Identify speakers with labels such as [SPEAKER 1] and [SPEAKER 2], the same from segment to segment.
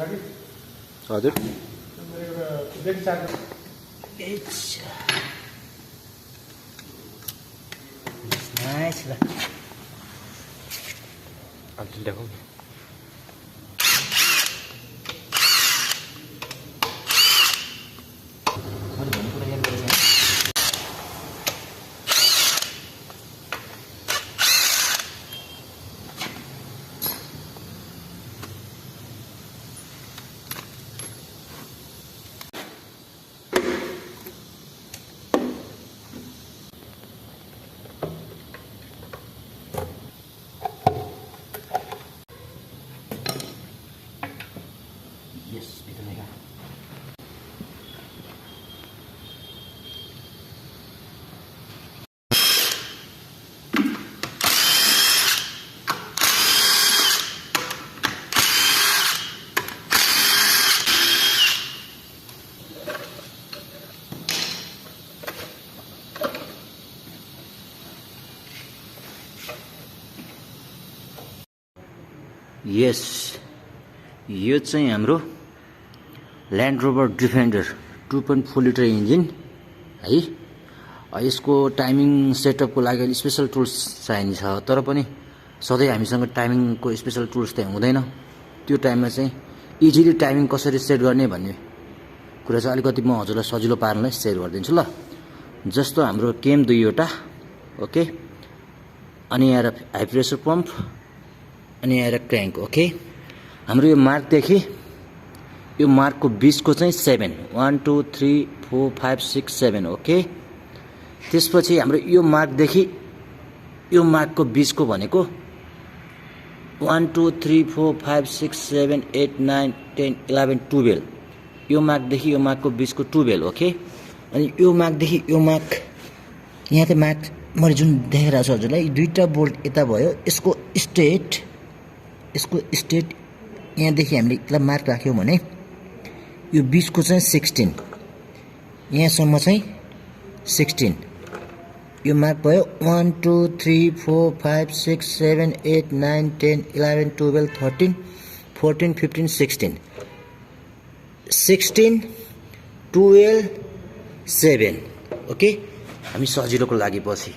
[SPEAKER 1] हजुर
[SPEAKER 2] नाइस ल
[SPEAKER 1] अलि देखाउ न
[SPEAKER 2] यस यो चाहिँ हाम्रो land Rover defender 2.4 litre engine है। यसको टाइमिङ सेटअपको लागि अलि स्पेसल टुल्स चाहिने छ, तर पनि सधैँ हामीसँग टाइमिङको स्पेसल टुल्स त हुँदैन। त्यो टाइममा चाहिँ इजिली टाइमिङ कसरी सेट गर्ने भन्ने कुरा चाहिँ अलिकति म हजुरलाई सजिलो पार्नलाई सेयर गरिदिन्छु ल। जस्तो हाम्रो केम दुईवटा, ओके, अनि आएर हाई प्रेसर पम्प, अनि आएर क्र्याङ्क, ओके। हाम्रो यो मार्कदेखि यो मार्कको बिचको चाहिँ 7 1 2 3 4 5 6 7, ओके। त्यसपछि हाम्रो यो मार्कदेखि यो मार्कको बिचको भनेको 1 2 3 4 5 6 7 8 9 10 11 12, यो मार्कदेखि यो मार्कको बिचको 12, ओके। अनि यो मार्कदेखि यो मार्क, यहाँ चाहिँ मार्क मैले जुन देखाइरहेको छु हजुरलाई, दुईवटा बोल्ट यता भयो। यसको स्टेट यहाँदेखि हामीले यसलाई मार्क राख्यौँ भने यो बिचको चाहिँ 16, यहाँसम्म चाहिँ 16, यो मार्क भयो। 1 2 3 4 5 6 7 8 9 10 11 12 13 14 15 16 16 12 7, ओके। हामी सजिलोको लागि पछि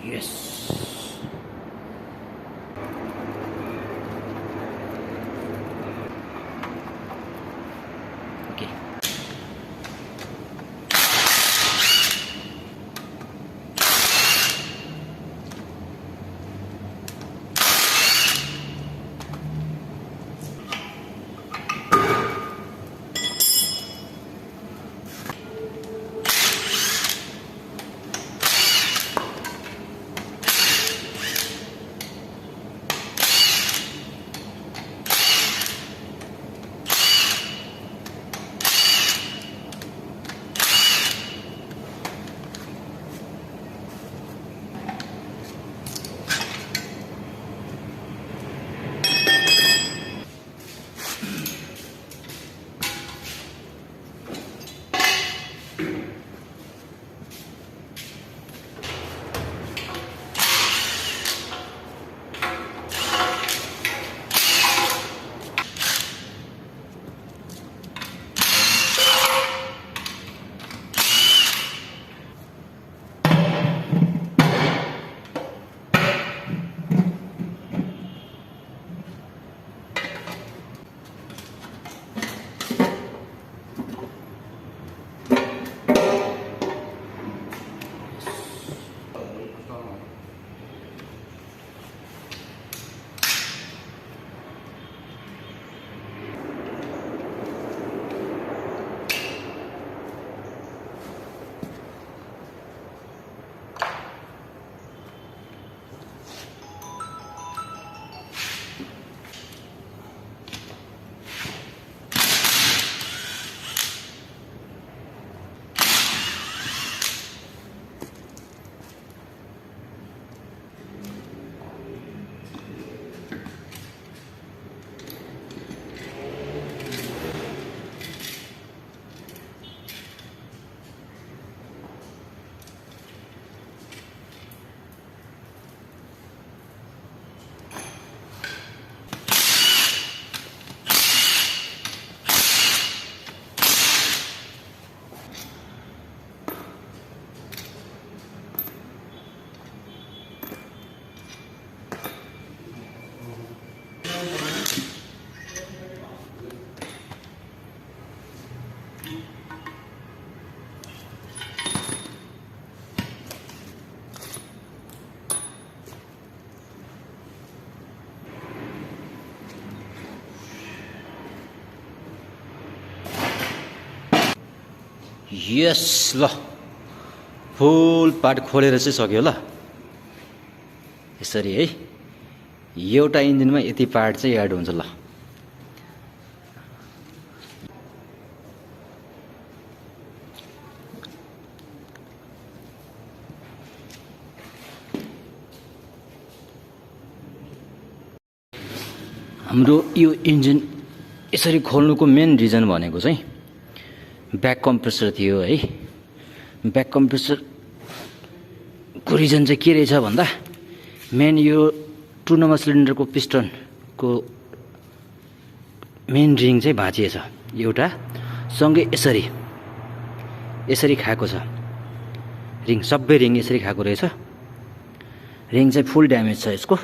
[SPEAKER 2] yes. Okay. यस ल फुल पार्ट खोलेर चाहिँ सक्यो ल यसरी है एउटा इन्जिनमा यति पार्ट चाहिँ एड हुन्छ ल हाम्रो यो इन्जिन यसरी खोल्नुको मेन रिजन भनेको चाहिँ ब्याक कम्प्रेसर थियो है ब्याक कम्प्रेसरको रिजन चाहिँ के रहेछ भन्दा मेन यो 2 नम्बर सिलिन्डरको पिस्टनको मेन रिङ चाहिँ भाँचिएछ एउटा सँगै यसरी खाएको छ रिङ सबै रिङ यसरी खाएको रहेछ रिङ चाहिँ फुल ड्यामेज छ यसको